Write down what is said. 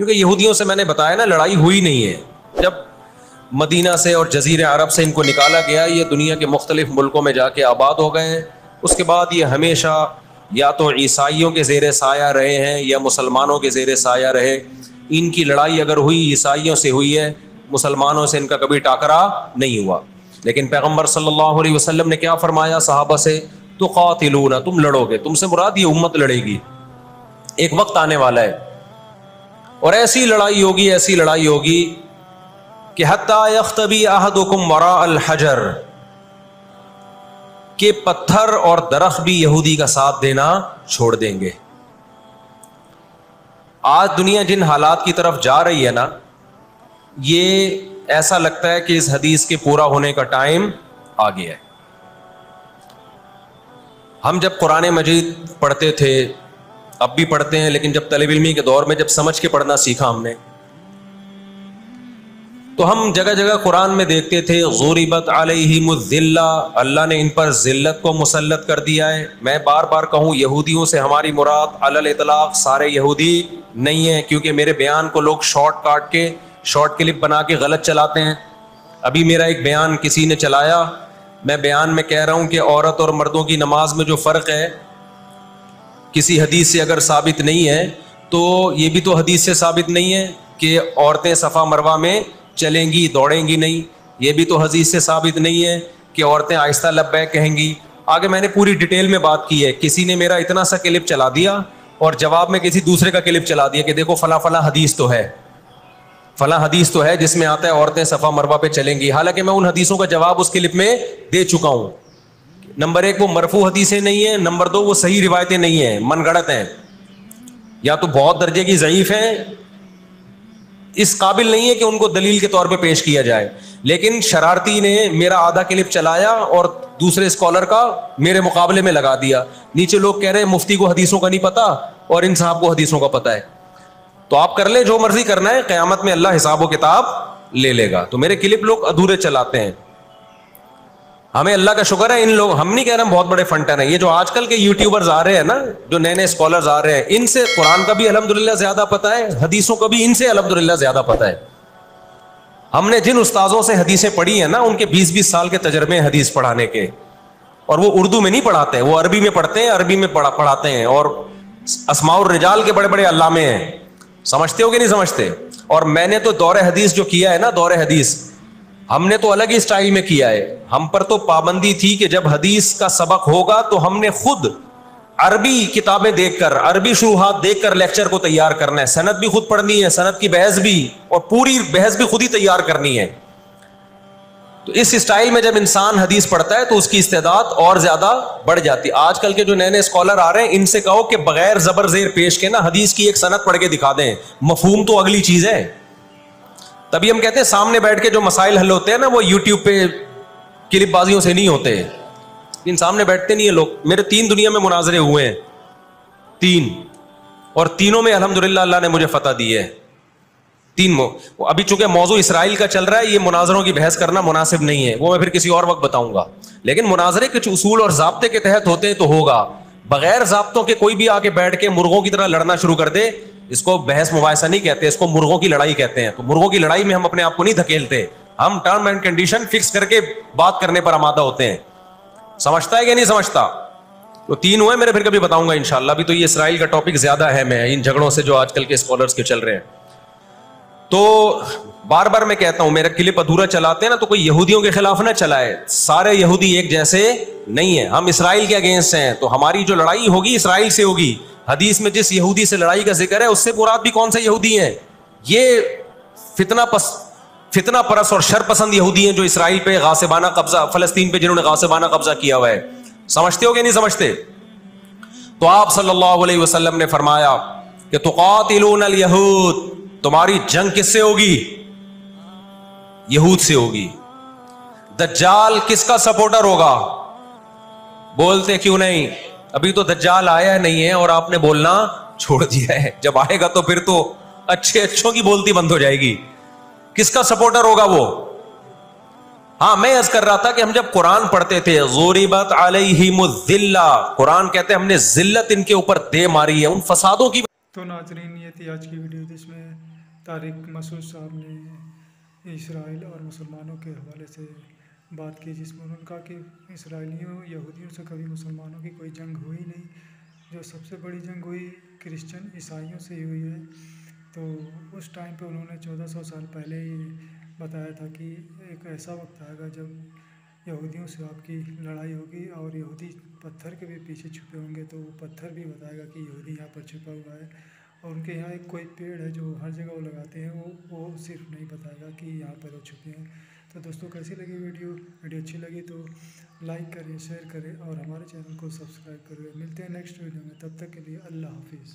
کیونکہ یہودیوں سے میں نے بتایا نا لڑائی ہوئی نہیں ہے. جب مدینہ سے اور جزیرہ عرب سے ان کو نکالا گیا, یہ دنیا کے مختلف ملکوں میں جا کے آباد ہو گئے ہیں. اس کے بعد یہ ہمیشہ یا تو عیسائیوں کے زیر سایہ رہے ہیں یا مسلمانوں کے زیر سایہ رہے. ان کی لڑائی اگر ہوئی عیسائیوں سے ہوئی ہے, مسلمانوں سے ان کا کبھی ٹاکرا نہیں ہوا. لیکن پیغمبر صلی اللہ علیہ وسلم نے کیا فرمایا صحابہ سے, تقاتلون, تم لڑو گے. تم سے مراد یہ امت لڑے گی. ایک وقت آنے والا ہے اور ایسی لڑائی ہوگی, ایسی لڑائی ہوگی کہ حتی یختبی احدکم وراء الحجر, کہ پتھر اور درخت بھی یہودی کا ساتھ دینا چھوڑ دیں گے. آج دنیا جن حالات کی طرف جا رہی ہے نا, یہ ایسا لگتا ہے کہ اس حدیث کے پورا ہونے کا ٹائم آ گیا ہے. ہم جب قرآن مجید پڑھتے تھے, اب بھی پڑھتے ہیں, لیکن جب طالب علمی کے دور میں جب سمجھ کے پڑھنا سیکھا ہم نے, تو ہم جگہ جگہ قرآن میں دیکھتے تھے ضربت علیہم الذلہ, اللہ نے ان پر ذلت کو مسلط کر دیا ہے. میں بار بار کہوں, یہودیوں سے ہماری مراد علی الاطلاق سارے یہودی نہیں ہیں, کیونکہ میرے بیان کو لوگ شارٹ کاٹ کے, شارٹ کلپ بنا کے غلط چلاتے ہیں. ابھی میرا ایک بیان کسی نے چلایا, میں بیان میں کہہ رہا ہوں کہ عورت اور مردوں کی نماز میں جو فرق ہے کسی حدیث سے اگر ثابت نہیں ہے, تو یہ بھی تو حدیث سے ثابت نہیں ہے کہ عورتیں صفا مروہ میں چلیں گی, دوڑیں گی نہیں. یہ بھی تو حدیث سے ثابت نہیں ہے کہ عورتیں آہستہ لبیک کہیں گی. آگے میں نے پوری ڈیٹیل میں بات کی ہے. کسی نے میرا اتنا سا کلپ چلا دیا اور جواب میں کسی دوسرے کا کلپ چلا دیا کہ دیکھو فلاں فلاں حدیث تو ہے, فلاں حدیث تو ہے جس میں آتا ہے عورتیں صفا مروہ پہ چلیں گی. حالانکہ میں ان حدیثوں کا جواب اس کلپ میں دے چکا ہوں. نمبر ایک, وہ مرفوع حدیثیں نہیں ہیں. نمبر دو, وہ صحیح روایتیں نہیں ہیں, من گڑت ہیں, یا تو بہت درجے کی ضعیف ہیں, اس قابل نہیں ہے کہ ان کو دلیل کے طور پہ پیش کیا جائے. لیکن شرارتی نے میرا آدھا کلپ چلایا اور دوسرے اسکالر کا میرے مقابلے میں لگا دیا. نیچے لوگ کہہ رہے ہیں مفتی کو حدیثوں کا نہیں پتا اور ان صاحب کو حدیثوں کا پتا ہے. تو آپ کر لیں جو مرضی کرنا ہے, قیامت میں اللہ حساب و کتاب لے لے گا. تو میرے کلپ لوگ ادھورے چلاتے ہیں. ہمیں اللہ کا شکر ہے, ان لوگ, ہم نہیں کہہ رہے ہم بہت بڑے فنٹر ہیں, یہ جو آج کل کے یوٹیوبرز آ رہے ہیں نا, جو نئے نئے اسکالرز آ رہے ہیں, ان سے قرآن کا بھی الحمدللہ زیادہ پتہ ہے, حدیثوں کا بھی ان سے الحمدللہ زیادہ پتہ ہے. ہم نے جن استاذوں سے حدیثیں پڑھی ہیں نا, ان کے 20-20 سال کے تجربے ہیں حدیث پڑھانے کے, اور وہ اردو میں نہیں پڑھاتے ہیں, وہ عربی میں پڑھتے ہیں, عربی میں پڑھاتے ہیں, اور اسماء الرجال کے بڑے بڑے علامے ہیں. سمجھتے ہو کہ نہیں سمجھتے؟ اور میں نے تو دور حدیث جو کیا ہے نا, دور حدیث ہم نے تو الگ ہی اسٹائل میں کیا ہے. ہم پر تو پابندی تھی کہ جب حدیث کا سبق ہوگا تو ہم نے خود عربی کتابیں دیکھ کر, عربی شروحات دیکھ کر لیکچر کو تیار کرنا ہے. سند بھی خود پڑھنی ہے, سند کی بحث بھی, اور پوری بحث بھی خود ہی تیار کرنی ہے. تو اس اسٹائل میں جب انسان حدیث پڑھتا ہے تو اس کی استعداد اور زیادہ بڑھ جاتی ہے. آج کل کے جو نئے نئے اسکالر آ رہے ہیں, ان سے کہو کہ بغیر زبر زیر پیش کے نا حدیث کی ایک سند پڑھ کے دکھا دیں, مفہوم تو اگلی چیز ہے. تبھی ہم کہتے ہیں سامنے بیٹھ کے جو مسائل حل ہوتے ہیں نا, وہ یوٹیوب پہ کلپ بازیوں سے نہیں ہوتے. ان سامنے بیٹھتے نہیں ہیں لوگ. میرے 3 دنیا میں مناظرے ہوئے ہیں, 3, اور تینوں میں الحمدللہ اللہ نے مجھے فتح دی ہے. 3 ابھی چونکہ موضوع اسرائیل کا چل رہا ہے, یہ مناظروں کی بحث کرنا مناسب نہیں ہے, وہ میں پھر کسی اور وقت بتاؤں گا. لیکن مناظرے کچھ اصول اور ضابطے کے تحت ہوتے ہیں تو ہوگا. بغیر ضابطوں کے کوئی بھی آ کے بیٹھ کے مرغوں کی طرح لڑنا شروع کر دے, اس کو بحث مباحثہ نہیں کہتے, اس کو مرغوں کی لڑائی کہتے ہیں. تو مرغوں کی لڑائی میں ہم اپنے آپ کو نہیں دھکیلتے, ہم ٹرم اینڈ کنڈیشن فکس کر کے بات کرنے پر آمادہ ہوتے ہیں. سمجھتا ہے کہ نہیں سمجھتا؟ تو 3 ہوئے میرے, پھر کبھی بتاؤں گا انشاءاللہ. ابھی تو یہ اسرائیل کا ٹاپک زیادہ اہم ہے ان جھگڑوں سے جو آج کل کے اسکالرز کے چل رہے ہیں. تو بار بار میں کہتا ہوں, میرا کلپ ادھورا چلاتے ہیں نا, تو کوئی یہودیوں کے خلاف نہ چلائے. سارے یہودی ایک جیسے نہیں ہیں. ہم اسرائیل کے اگینسٹ ہیں, تو ہماری جو لڑائی ہوگی اسرائیل سے ہوگی. حدیث میں جس یہودی سے لڑائی کا ذکر ہے, اس سے مراد بھی کون سے یہودی ہیں؟ یہ فتنہ پرست اور شر پسند یہودی ہیں جو اسرائیل پہ غاصبانہ قبضہ, فلسطین پہ جنہوں نے غاصبانہ قبضہ کیا ہوا ہے. سمجھتے ہو کہ نہیں سمجھتے؟ تو آپ صلی اللہ علیہ وسلم نے فرمایا کہ تقاتلون الیہود, تمہاری جنگ کس سے ہوگی؟ یہود سے ہوگی. دجال کس کا سپورٹر ہوگا؟ بولتے کیوں نہیں؟ ابھی تو دجال آیا نہیں ہے اور آپ نے بولنا چھوڑ دیا ہے. جب آئے گا تو پھر تو اچھوں کی بولتی بند ہو جائے گی. کس کا سپورٹر ہوگا وہ؟ ہاں, میں عرض کر رہا تھا کہ ہم جب قرآن پڑھتے تھے, ضربت علیہم الذلہ, قرآن کہتے ہیں ہم نے ذلت ان کے اوپر دے ماری ہے ان فسادوں کی. تو ناظرین یہ تھی آج کی ویڈیو جس میں طارق مسعود صاحب نے اسرائیل اور مسلمانوں کے حوالے سے بات کی، جس میں انہوں نے کہا کہ اسرائیلیوں یہودیوں سے کبھی مسلمانوں کی کوئی جنگ ہوئی نہیں، جو سب سے بڑی جنگ ہوئی کرسچن عیسائیوں سے ہی ہوئی ہے۔ تو اس ٹائم پہ انہوں نے 1400 سال پہلے ہی بتایا تھا کہ ایک ایسا وقت آئے گا جب یہودیوں سے آپ کی لڑائی ہوگی اور یہودی پتھر کے بھی پیچھے چھپے ہوں گے، تو وہ پتھر بھی بتائے گا کہ یہودی یہاں پر چھپا ہوا ہے، اور ان کے یہاں ایک کوئی پیڑ ہے جو ہر جگہ وہ لگاتے ہیں، وہ صرف نہیں بتائے گا کہ یہاں پر وہ چھپے ہیں۔ تو دوستوں کیسی لگی ویڈیو اچھی لگی تو لائک کریں، شیئر کریں اور ہمارے چینل کو سبسکرائب کریں۔ ملتے ہیں نیکسٹ ویڈیو میں، تب تک کے لیے اللہ حافظ۔